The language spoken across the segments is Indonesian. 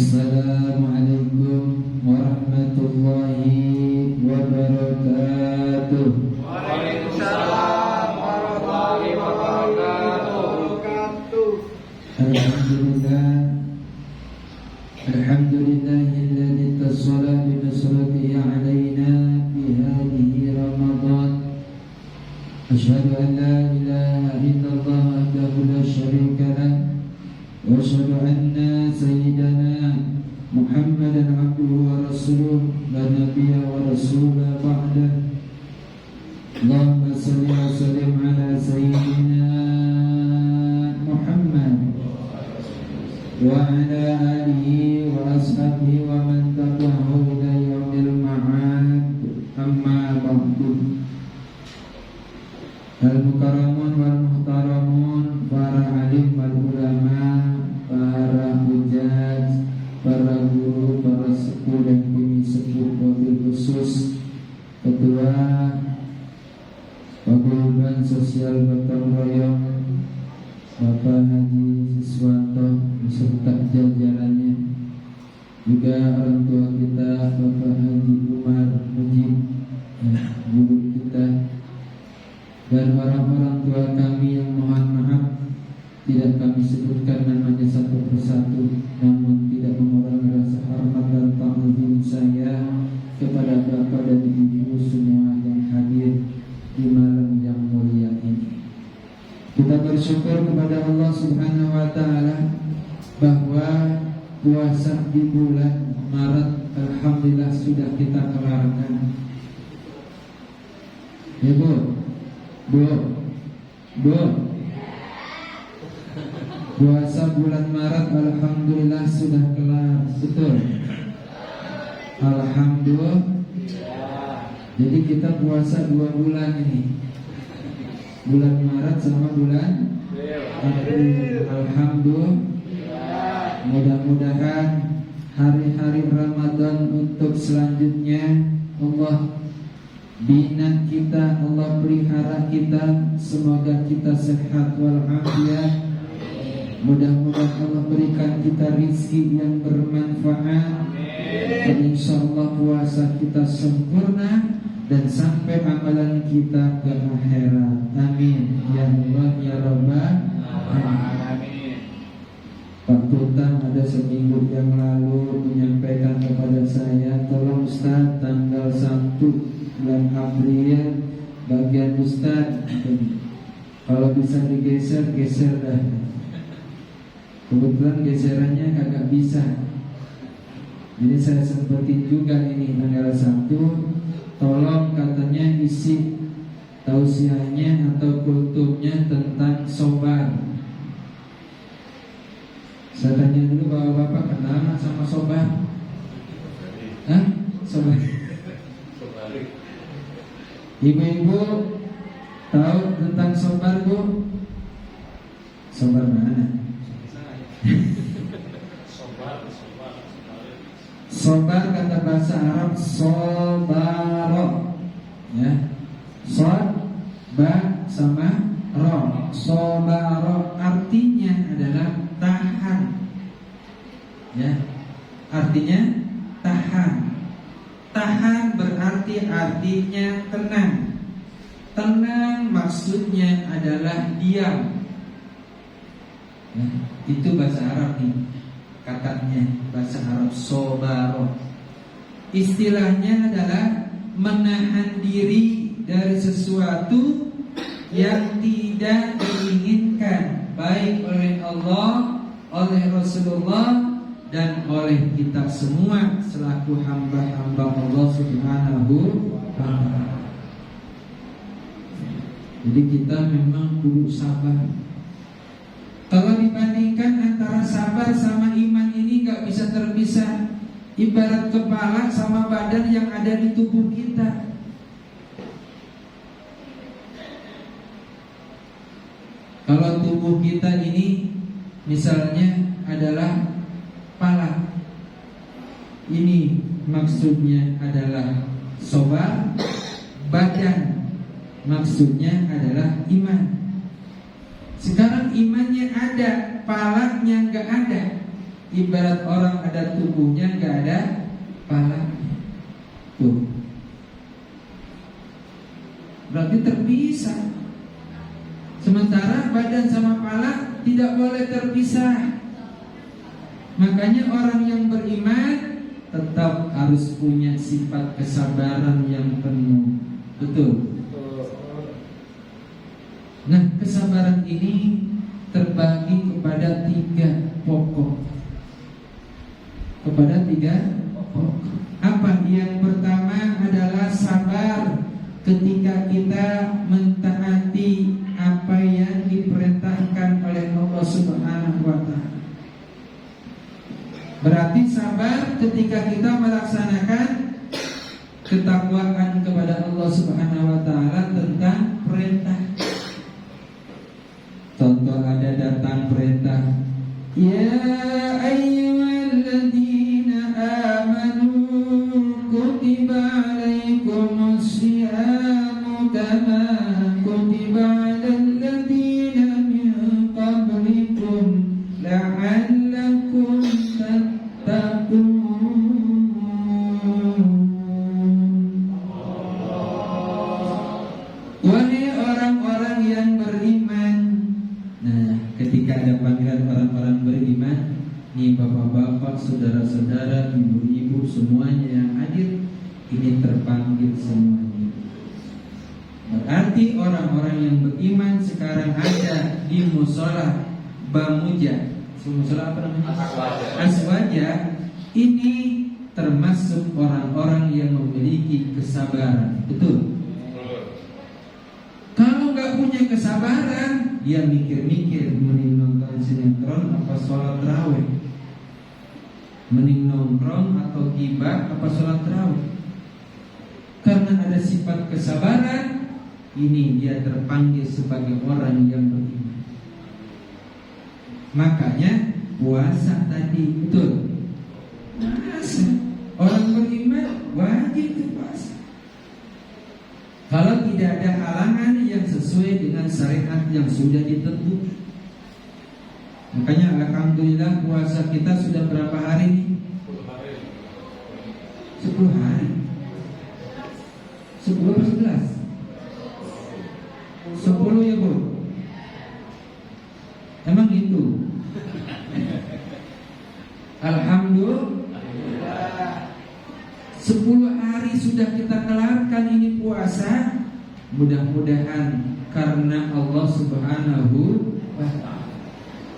Assalamualaikum warahmatullahi wabarakatuh. Waalaikumsalam warahmatullahi wabarakatuh. Alhamdulillahilladzi tassala bi nusratihi alaina fi hadhihi Ramadan. Asyhadu an la ilaha illallah wahdahu la syarika lah wa asyhadu anna sayyidana Muhammadan abduhu wa rasuluh la nabiyya wa rasula ba'da. Allahumma salli wa sallim ala sayyidina Muhammad wa ala alihi wa ashabihi wa man tabi'ahu ila yaumil ma'ad. Amma ba'du. Al-mukarramun wal muhtaramun, para alim wal ulama, para hujjaj, para guru, para sepuh dan bini sepuh, wabil khusus Ketua Paguyuban Sosial Gotong Royong Bapak Haji Siswanto beserta jajarannya, juga orang tua kita Bapak Haji Umar Mujib, guru kita, dan orang-orang tua kami yang mohon maaf tidak kami sebutkan namanya satu persatu, namun tidak mengurangi rasa hormat dan ta'zim saya kepada bapak dan ibu semua yang hadir di malam yang mulia ini. Kita bersyukur kepada Allah Subhanahu wa taala bahwa puasa di bulan Maret alhamdulillah sudah kita kelarkan. Ya Bu, puasa bulan Maret alhamdulillah sudah kelar, betul? Alhamdulillah. Jadi kita puasa 2 bulan ini, bulan Maret sama bulan April. Alhamdulillah. Mudah-mudahan hari-hari Ramadan untuk selanjutnya Allah bina kita, Allah pelihara kita, semoga kita sehat walafiat. Mudah-mudahan Allah berikan kita rizki yang bermanfaat, dan insyaallah puasa kita sempurna dan sampai amalan kita ke akhirat. Amin ya Allah ya Rabbal alamin. Pak Tutang ada seminggu yang lalu menyampaikan kepada saya, tolong Ustaz tanggal 1 bulan April bagian Ustaz kalau bisa digeser, geser dah. Kebetulan geserannya kagak bisa, jadi saya sempetin juga ini tanggal 1. Tolong katanya isi tausiahnya atau kultumnya tentang sobar. Saya tanya dulu bapak-bapak, kenal nggak sama sobar? Hah? Sobar? Ibu-ibu tahu tentang sobar, Bu? Sobar mana? Sobar kata bahasa Arab sobaro, ya, soba sama ro. Sobaro artinya adalah tahan, ya, artinya tahan. Tahan berarti artinya tenang. Tenang maksudnya adalah diam, ya, itu bahasa Arab nih. Katanya bahasa Arab sobaro, istilahnya adalah menahan diri dari sesuatu yang tidak diinginkan, baik oleh Allah, oleh Rasulullah, dan oleh kita semua selaku hamba-hamba Allah Subhanahu wa ta'ala. Jadi kita memang perlu sabar. Kalau dibandingkan antara sabar sama iman ini gak bisa terpisah. Ibarat kepala sama badan yang ada di tubuh kita. Kalau tubuh kita ini misalnya adalah kepala, ini maksudnya adalah sobar. Badan maksudnya adalah iman. Sekarang imannya ada, palanya nggak ada. ibarat orang ada tubuhnya nggak ada kepalanya. Tuh, berarti terpisah. Sementara badan sama kepala tidak boleh terpisah. Makanya orang yang beriman tetap harus punya sifat kesabaran yang penuh. Betul. Nah, kesabaran ini terbagi kepada 3 pokok. Apa? Yang pertama adalah sabar ketika kita mentaati apa yang diperintahkan oleh Allah Subhanahu wa Ta'ala. Berarti sabar ketika kita melaksanakan ketakwaan kepada Allah Subhanahu wa Ta'ala tentang perintah. Contoh, ada datang perintah, ya ayyuhalladzina amanu kutiba alaikumus syiamu kama kutiba alal ladzina min qablikum la'allakum tattaqun. Wahai orang-orang yang beriman. Nah, ketika ada panggilan orang-orang beriman, nih bapak-bapak, saudara-saudara, ibu-ibu, semuanya yang hadir, ini terpanggil semuanya. Berarti orang-orang yang beriman sekarang ada di musola Bamuja. Musola apa namanya? Aswaja. Ini termasuk orang-orang yang memiliki kesabaran. Betul. Kalau nggak punya kesabaran, dia mikir-mikir mending nonton sinetron apa sholat tarawih, mending nongkrong atau gibah apa sholat tarawih. Karena ada sifat kesabaran, ini dia terpanggil sebagai orang yang beriman. Makanya puasa tadi, betul. Puasa, orang beriman wajib puasa. Kalau tidak ada halangan yang sesuai dengan syariat yang sudah ditentukan. Makanya alhamdulillah puasa kita sudah berapa hari? 10 hari. 10 atau 11? 10 ya Bu? Emang itu? Alhamdulillah 10 hari sudah kita kelarkan ini puasa. Mudah-mudahan karena Allah Subhanahu wa Ta'ala.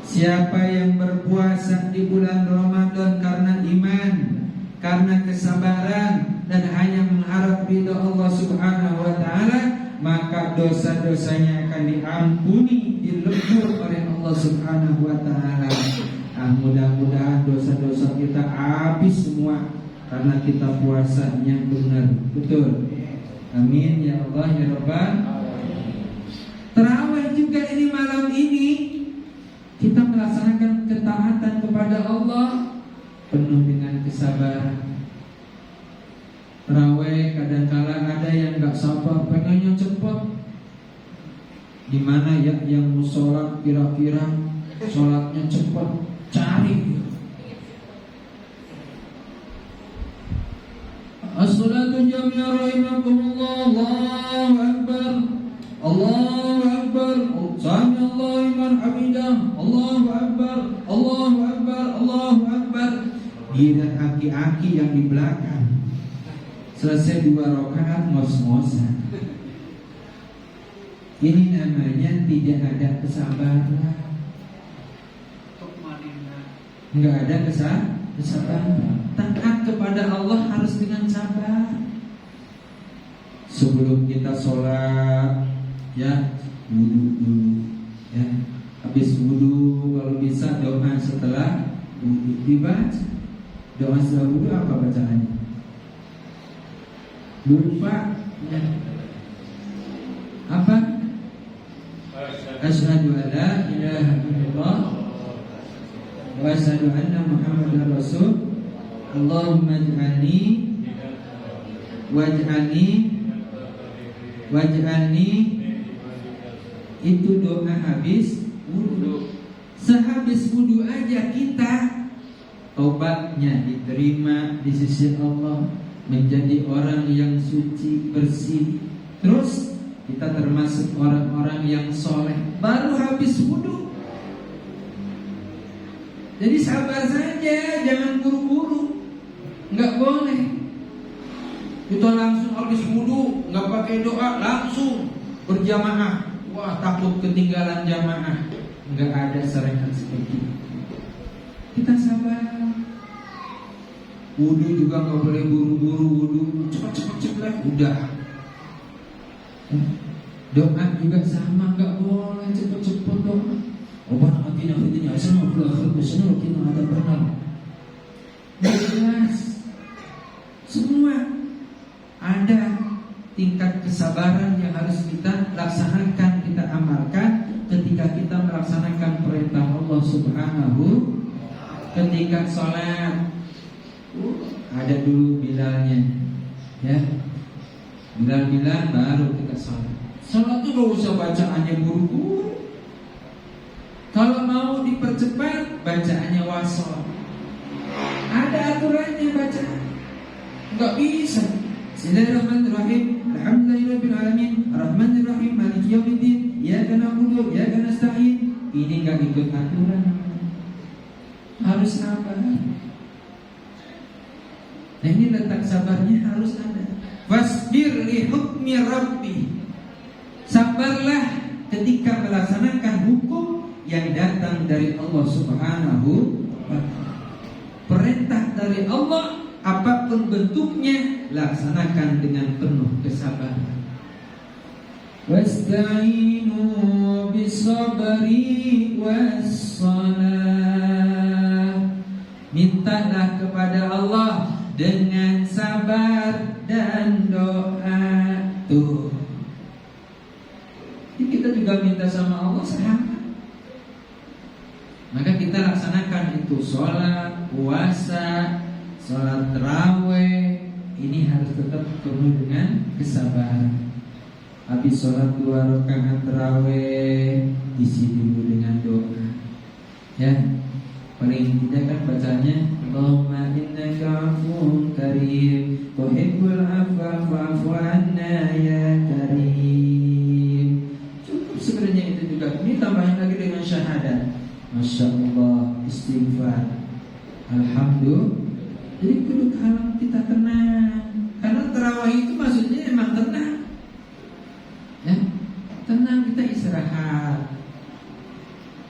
Siapa yang berpuasa di bulan Ramadan karena iman, karena kesabaran, dan hanya mengharap ridha Allah Subhanahu wa Ta'ala, maka dosa-dosanya akan diampuni, dilebur oleh Allah Subhanahu wa Ta'ala. Mudah-mudahan dosa-dosa kita habis semua karena kita puasanya benar. Betul. Amin ya Allah ya Rabbal. Tarawih juga ini malam ini kita melaksanakan ketaatan kepada Allah penuh dengan kesabaran. Tarawih kadang-kala ada yang nggak sabar, pengennya cepat. Di mana ya yang mau sholat kira-kira sholatnya cepat, cari. As-salatu jami'an rahimakumullah. Allahu Akbar, Allahu Akbar, sami Allahu liman hamidah, Allahu Akbar, Allahu Akbar, Allahu Akbar. Dia dan aki-aki yang di belakang selesai 2 rakaat ngos-ngosan. Ini namanya tidak ada kesabaran. Enggak ada kesabaran. Taat kepada Allah harus dengan sabar. Sebelum kita sholat, ya wudu dulu, ya. Habis wudu kalau bisa doa setelah wudu dibaca. Doa setelah wudu apa bacaannya? Lupa, ya. Apa? Asyhadu an la ilaha illallah wa asyhadu anna Muhammadar Rasul. Allahumma ij'alni waj'alni. Itu doa habis wudu. Sehabis wudu aja kita taubatnya diterima di sisi Allah, menjadi orang yang suci, bersih. Terus kita termasuk orang-orang yang soleh, baru habis wudu. Jadi sabar saja, jangan buru-buru. Nggak boleh kita langsung habis wudu, nggak pakai doa, langsung berjamaah. Wah, takut ketinggalan jamaah. Nggak ada syariat seperti itu. Kita sabar. Wudu juga nggak boleh buru-buru wudu, cepat-cepat udah. Doa juga sama, nggak boleh cepet-cepet doa. Rabbana atina fid dunya hasanah wa fil akhirati hasanah wa qina adzabannar. Jelas. Semua ada tingkat kesabaran yang harus kita laksanakan, kita amalkan ketika kita melaksanakan perintah Allah Subhanahu. Ketika sholat, ada dulu bilalnya, ya. Bilal baru kita sholat. Sholat itu gak usah bacaannya buru-buru. Kalau mau dipercepat, bacaannya wasol. Ada aturannya bacaan. Enggak bisa. Bismillahirrahmanirrahim. Alhamdulillahirabbil alamin. Arrahmanirrahim. Maliki yaumiddin. Iyyaka na'budu wa iyyaka nasta'in. Ini enggak ikut aturan. Harus sabar. Nah, ini letak sabarnya harus ada. Wasbir li hukmi rabbi. Sabarlah ketika melaksanakan hukum yang datang dari Allah Subhanahu wa ta'ala. Perintah dari Allah apapun bentuknya, laksanakan dengan penuh kesabaran. Wasta'inu bisabri wassalah. Mintalah kepada Allah dengan sabar dan doa. Tuh, kita juga minta sama Allah sama. Maka kita laksanakan itu sholat, puasa, sholat tarawih. Ini harus tetap penuh dengan kesabaran. Habis sholat 2 rakaat tarawih, isi dulu dengan doa. Ya, paling tidak kan bacanya Allahumma innaka afuwwun karim tuhibbul afwa fa'fu anna ya karim. Cukup sebenarnya itu juga. Ini tambahin lagi dengan syahadat. Masya Allah, istighfar, alhamdulillah. Jadi kudu kalau kita tenang. Karena tarawih itu maksudnya emang tenang. Ya, tenang, kita istirahat.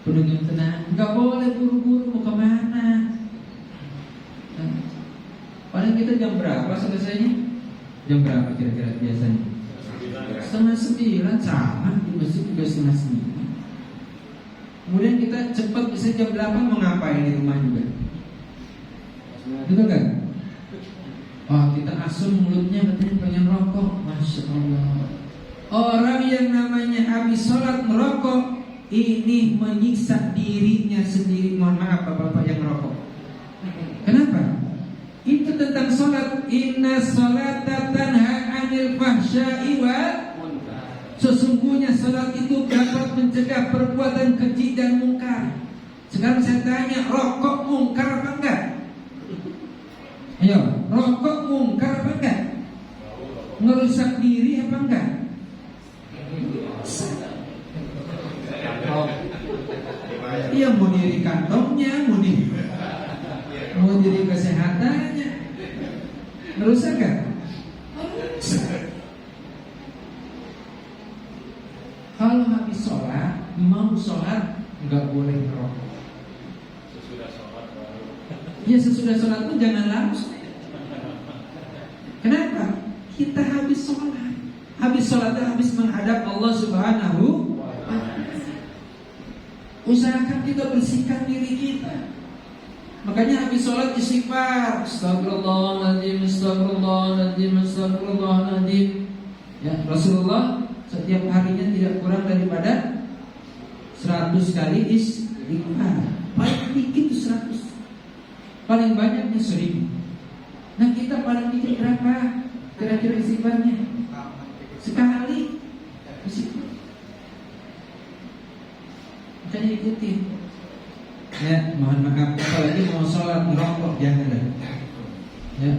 Kudu tenang. Enggak boleh buru-buru mau kemana. Paling kita jam berapa selesainya? Jam berapa kira-kira biasanya? 8:30 sama, di masjid juga 8:30. Kemudian kita cepat bisa jam 8 mau ngapain di rumah juga? Betul kan? Oh, kita asum mulutnya katanya pengen rokok. Masya Allah. Orang yang namanya habis sholat merokok, ini menyiksa dirinya sendiri. Mohon maaf bapak-bapak yang merokok. Kenapa? Itu tentang sholat. Inna sholata tanha anil fahsya'i wal munkar. Sesungguhnya sholat itu dapat mencegah perbuatan keji dan mungkar. Sekarang saya tanya, rokok mungkar apa enggak? Ayo, rokok mungkar apa enggak? Ngerusak diri apa enggak? Iya, mau diri kantongnya, mau diri kesehatannya. Merusak enggak? Kalau habis sholat, mau sholat, nggak boleh merokok. Sesudah sholat baru. Ya, sesudah sholat pun jangan langsung. Kenapa? Kita habis sholat. Habis sholatnya habis menghadap Allah Subhanahu wa ta'ala. Usahakan kita bersihkan diri kita. Makanya habis sholat istighfar. Astagfirullahaladzim, astagfirullahaladzim, astagfirullahaladzim. Ya, Rasulullah setiap harinya tidak kurang daripada 100 kali istighfar. Paling dikit 100, paling banyaknya 1000. Nah, kita paling dikit berapa kira-kira istighfarnya? Sekali istighfar. Makanya ikutin. Ya, mohon maaf. Apalagi mau sholat ngerokok jangan. Ya,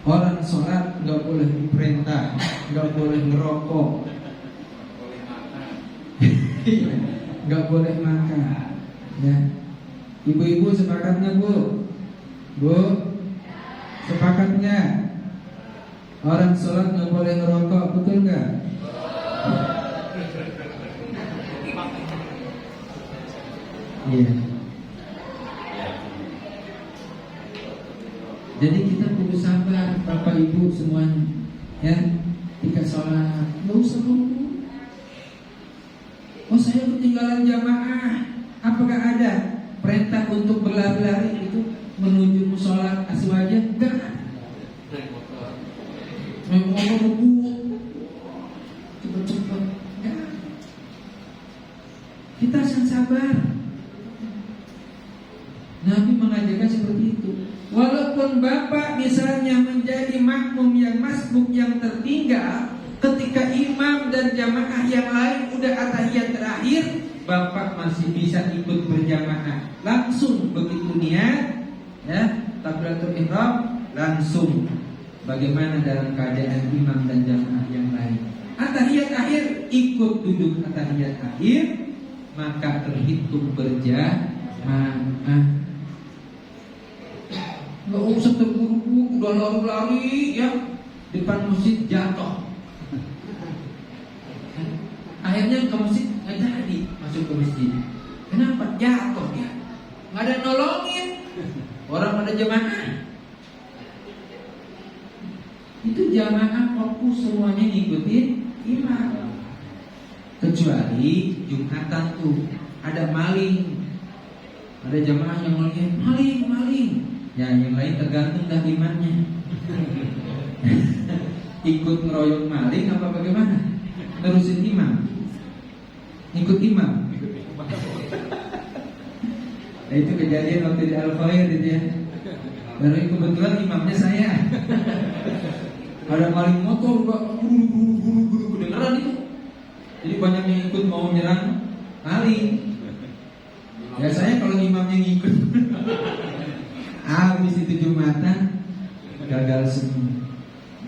orang sholat nggak boleh diperintah, nggak boleh ngerokok, boleh makan. nggak boleh makan. Ya, ibu-ibu sepakat nggak bu? Bu, sepakat nggak? Orang sholat nggak boleh ngerokok, betul nggak? Iya. Jadi kita perlu sabar, Bapak Ibu semuanya, ya. Ketika sholat, nggak usah nunggu. Oh, saya ketinggalan jamaah. Apakah ada perintah untuk berlari-lari itu menuju musola aswaja? Enggak. Memang ngebut, cepet-cepet. Enggak. Kita harus sabar. Nabi mengajarkan seperti itu. Walaupun Bapak misalnya menjadi makmum yang masbuk yang tertinggal, ketika imam dan jamaah yang lain udah atahiyat terakhir, Bapak masih bisa ikut berjamaah. Langsung begitu niat, ya, takbiratul ihram langsung. Bagaimana dalam keadaan imam dan jamaah yang lain? Atahiyat akhir ikut duduk atahiyat akhir, maka terhitung berjamaah. Nggak usah terburu-buru, udah lari-lari ya, depan masjid jatuh. Akhirnya ke masjid nggak jadi masuk ke masjid. Kenapa? Jatuh dia. Nggak ada nolongin. Orang ada jamaah. Itu jamaah fokus semuanya ngikutin imam. Kecuali Jumatan tuh ada maling, ada jamaah yang ngeliat maling. Ya, yang lain tergantung dah imannya. Ikut ngeroyok maling apa bagaimana? Terusin imam. Ikut imam. Nah, itu kejadian waktu di Al-Khair itu ya. Dan kebetulan imamnya saya. Ada maling motor, guru kedengeran itu. Jadi banyak yang ikut mau nyerang maling. Ya saya kalau imamnya ngikut. Habis itu Jumatan gagal semua.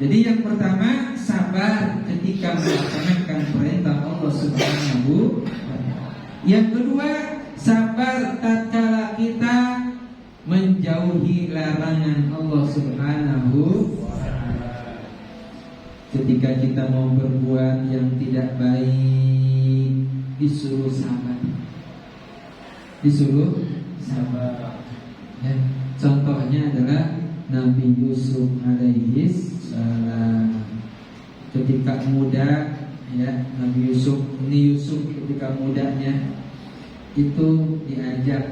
Jadi yang pertama sabar ketika melaksanakan perintah Allah Subhanahu. Yang kedua sabar tatkala kita menjauhi larangan Allah Subhanahu. Ketika kita mau berbuat yang tidak baik, disuruh sabar. Disuruh sabar. Ya. Contohnya adalah Nabi Yusuf alaihi salam. Ketika muda, ya, Nabi Yusuf ketika mudanya itu diajak,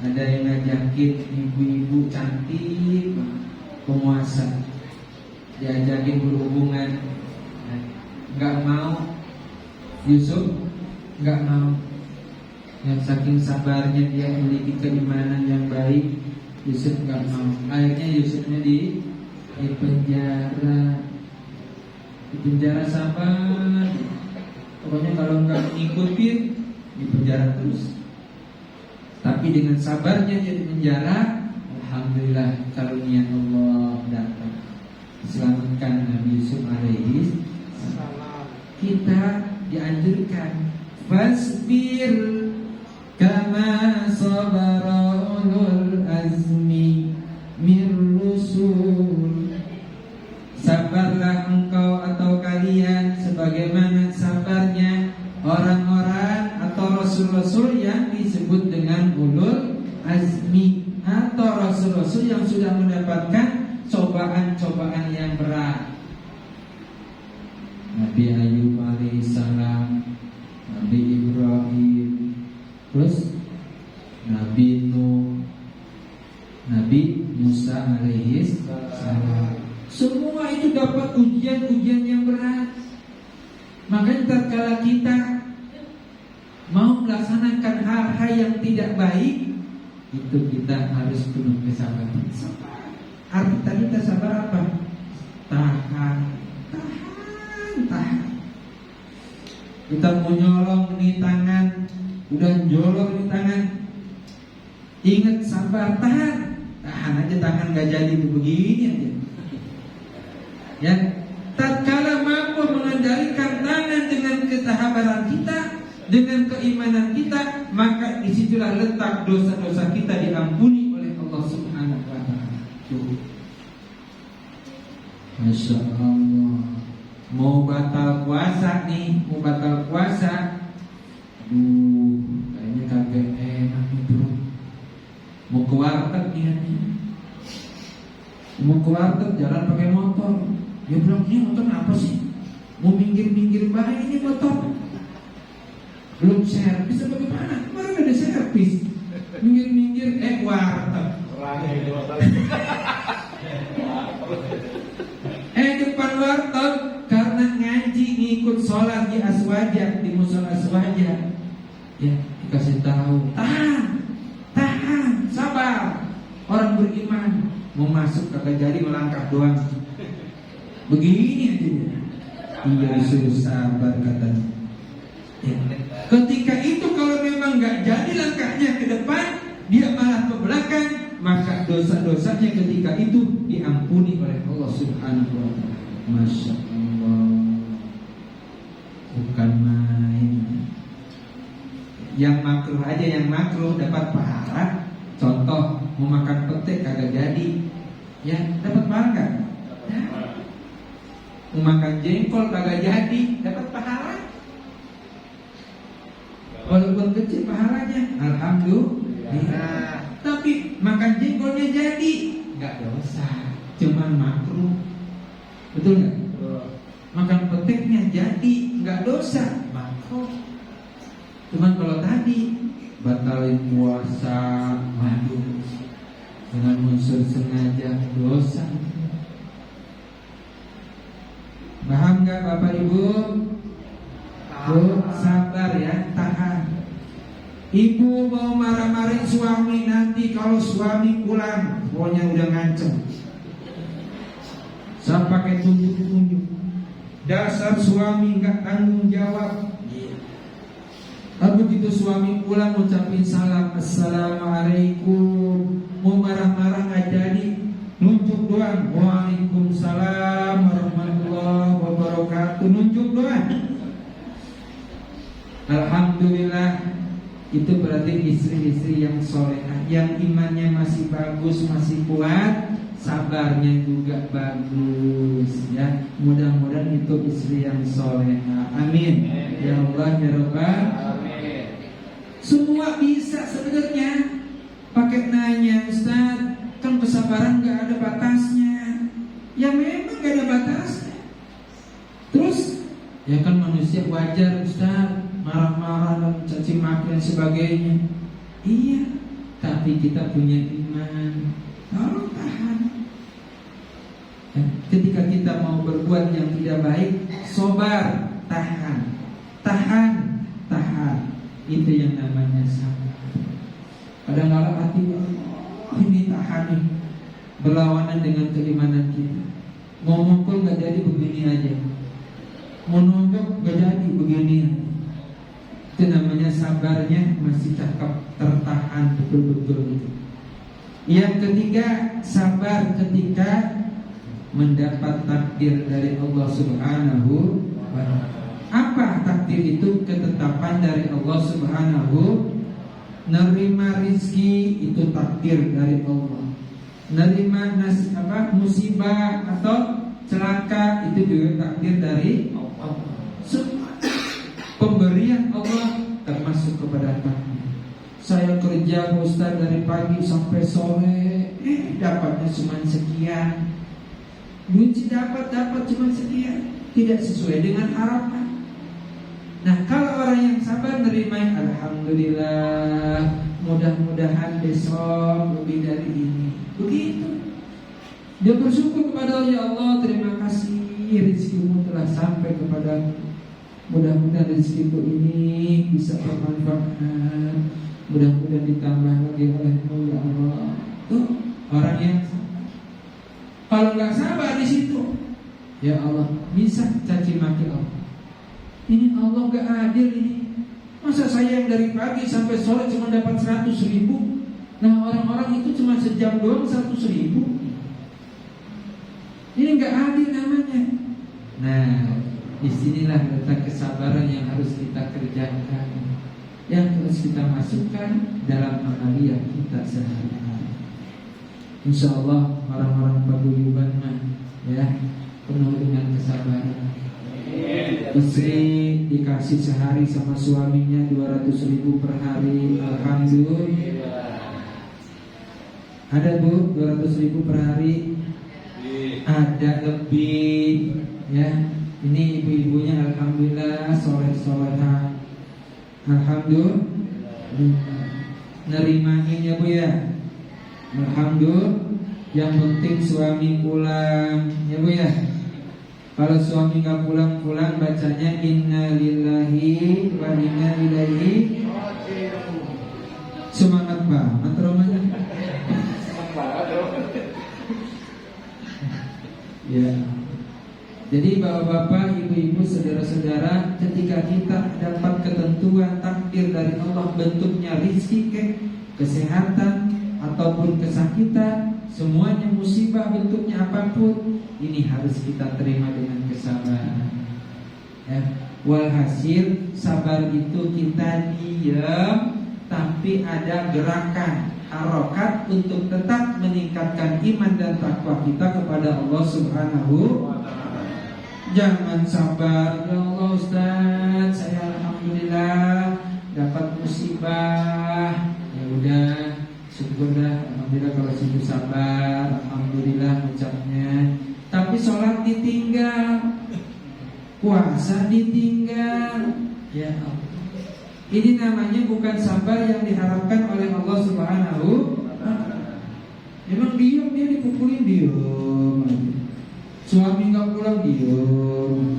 ada yang ngajakin ibu-ibu cantik penguasa, diajakin berhubungan, nggak mau. Yusuf nggak mau. Yang saking sabarnya dia memiliki keimanan yang baik, Yusuf nggak mau. Akhirnya Yusufnya di penjara. Di penjara sabar. Pokoknya kalau nggak ngikutin di penjara terus. Tapi dengan sabarnya dia di penjara, alhamdulillah karunia Allah datang. Selamatkan Nabi Yusuf alaihi salam. Kita dianjurkan fasbir kama sabara ulul azmi mir rusul. Sabarlah engkau atau kalian sebagaimana sabarnya orang-orang atau rasul-rasul yang disebut dengan ulul azmi, atau rasul-rasul yang sudah mendapatkan cobaan-cobaan yang berat. Nabi Ayub alaihissalam, Nabi Ibrahim, terus Nabi Nuh, Nabi Musa alaihissalam. Semua itu dapat ujian-ujian yang berat. Makanya tatkala kita mau melaksanakan hal-hal yang tidak baik, itu kita harus penuh kesabaran. Arti tadi kita sabar apa? Tahan. Kita mau nyolong di tangan, udah nyolong di tangan, Ingat, sabar, tahan aja, tangan gak jadi begini aja. Ya, tatkala mampu mengendalikan tangan dengan ketahabaran kita, dengan keimanan kita, maka disitulah letak dosa-dosa kita diampuni oleh Allah Subhanahu wa Ta'ala. Masya Allah. Mau batal puasa nih, kayaknya kagak enak itu. Mau ke warteg nih, jalan pakai motor. Dia bilang, ini motor apa sih? Mau minggir baik ini motor. Belum servis apa gimana? Kemarin ada servis. Minggir, warteg. Depan warteg karena ngaji ngikut sholat di aswajah, di musola aswajah. Ya, dikasih tahu, tahan, sabar. Orang beriman mau masuk kagak jadi, melangkah doang. Begini aja dia. Iya, disuruh sabar katanya. Ya. Ketika itu kalau memang nggak jadi langkahnya ke depan, dia malah ke belakang, maka dosa-dosanya ketika itu diampuni oleh Allah Subhanahu wa Ta'ala. Masya Allah, bukan main. Yang makruh aja, yang makruh dapat pahala. Contoh, mau makan pete kagak jadi, ya dapat pahala nggak? Mau makan jengkol kagak jadi, dapat pahala. Walaupun kecil pahalanya, alhamdulillah. Tapi makan jengkolnya jadi, nggak dosa, cuman makruh. Betul nggak? Makan peteknya jadi, nggak dosa, makruh. Cuman kalau tadi batalin puasa, dengan unsur sengaja, dosa. Paham nggak Bapak Ibu? Sabar ya, tahan. Ibu mau marah-marahin suami, nanti kalau suami pulang, pokoknya udah ngancem. Saya pakai tunjuk-tunjuk. Dasar suami nggak tanggung jawab. Begitu suami pulang ucapin salam, assalamualaikum. Mau marah-marah nggak jadi, nunjuk doang. Waalaikumsalam warahmatullahi wabarakatuh. Nunjuk doang. Alhamdulillah, itu berarti istri-istri yang solehah, yang imannya masih bagus, masih kuat, sabarnya juga bagus. Ya, mudah-mudahan itu istri yang solehah. Amin. Ya Allah, ya Rabbal. Semua bisa sebenarnya. Pakai nanya, Ustaz, kan kesabaran gak ada batasnya. Ya memang gak ada batasnya. Terus, ya kan manusia wajar, Ustaz, marah-marah dan caci maki dan sebagainya. Iya, tapi kita punya iman. Tolong tahan. Ya, ketika kita mau berbuat yang tidak baik, sobar, tahan. Itu yang namanya sabar. Kadang-kadang hati ini tahan nih, berlawanan dengan keimanan kita. Mau mukul gak jadi, begini aja. Mau nunjuk gak jadi, begini aja. Itu namanya sabarnya masih cakep, tertahan betul-betul. Yang ketiga, sabar ketika mendapat takdir dari Allah Subhanahu wa Ta'ala. Apa takdir itu? Ketetapan dari Allah Subhanahu. Nerima rizki itu takdir dari Allah. Nerima musibah atau celaka itu juga takdir dari Allah. Semua pemberian Allah termasuk kepada takdir. Saya kerja Ustaz dari pagi sampai sore, dapatnya cuma sekian. Kunci dapat cuma sekian, tidak sesuai dengan harapan. Nah, kalau orang yang sabar nerima, alhamdulillah, mudah-mudahan besok lebih dari ini. Begitu. Dia bersyukur kepada Allah, ya Allah, terima kasih rezekimu telah sampai kepadamu. Mudah-mudahan rezekiku ini bisa bermanfaat. Mudah-mudahan ditambah lagi oleh-Mu, ya Allah. Tuh orang yang sabar. Kalau nggak sabar di situ, ya Allah, bisa caci maki Allah. Ini Allah gak adil ini. Masa saya yang dari pagi sampai sore cuma dapat 100.000? Nah orang-orang itu cuma sejam doang 100.000. Ini nggak adil namanya. Nah disinilah letak kesabaran yang harus kita kerjakan, yang harus kita masukkan dalam amaliyah kita sehari-hari. Insya Allah orang-orang paguyuban mah ya penuh dengan kesabaran. Istri dikasih sehari sama suaminya 200.000 per hari, alhamdulillah. Ada bu 200.000 per hari, ada lebih ya. Ini ibu-ibunya alhamdulillah soleh-soleha, alhamdulillah. Nerimain ya bu ya, alhamdulillah. Yang penting suami pulang ya bu ya. Kalau suami nggak pulang-pulang bacanya inna lillahi wa inna ilaihi. Semangat banget romanya. Ya. Jadi bapak-bapak, ibu-ibu, saudara-saudara, ketika kita dapat ketentuan takdir dari Allah bentuknya rizki, kesehatan ataupun kesakitan, semuanya musibah bentuknya apapun, ini harus kita terima dengan kesabaran. Ya. Walhasil sabar itu kita diam, tapi ada gerakan, harokat untuk tetap meningkatkan iman dan takwa kita kepada Allah Subhanahu wa Ta'ala. Jangan sabar, ya Allah Ustaz, saya alhamdulillah dapat musibah. Ya udah, syukur dah, alhamdulillah kalau situ sabar, alhamdulillah ucapnya. Tapi sholat ditinggal, puasa ditinggal, ya Allah. Ini namanya bukan sabar yang diharapkan oleh Allah Subhanahu wa Ta'ala. Memang diam, dia dipukulin diam. Suami nggak pulang diam.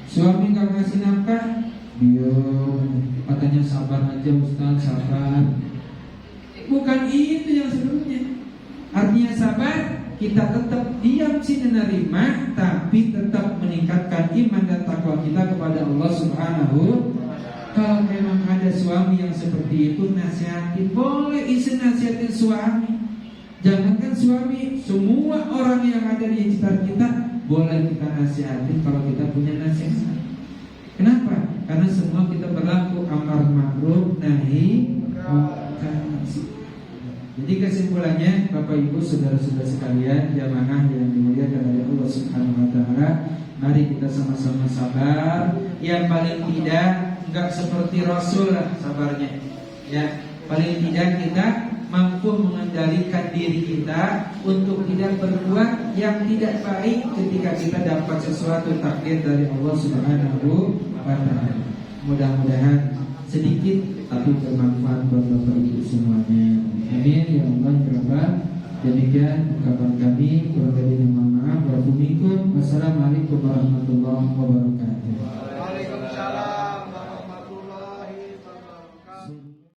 Suami nggak ngasih nafkah diam. Katanya sabar aja Ustaz, sabar. Bukan itu yang sebenarnya. Artinya sabar, kita tetap diam sih menerima, tapi tetap meningkatkan iman dan takwa kita kepada Allah Subhanahu. Kalau memang ada suami yang seperti itu, nasihatin, boleh isi nasihatin suami. Jangankan suami, semua orang yang ada di sekitar kita boleh kita nasihatin kalau kita punya nasihat. Kenapa? Karena semua kita berlaku amar ma'ruf nahi munkar. Jadi kesimpulannya, Bapak Ibu saudara-saudara sekalian, jamaah yang dimuliakan oleh Allah Subhanahu wa Ta'ala, mari kita sama-sama sabar. Yang paling tidak enggak seperti Rasul lah sabarnya. Ya, paling tidak kita mampu mengendalikan diri kita untuk tidak berbuat yang tidak baik ketika kita dapat sesuatu takdir dari Allah Subhanahu wa Ta'ala. Mudah-mudahan sedikit tapi bermanfaat buat Bapak Ibu semuanya. Amin ya Allah ya Rabbal. Demikian kabar kami, kurang lebihnya mohon maaf. Wassalamualaikum warahmatullahi wabarakatuh.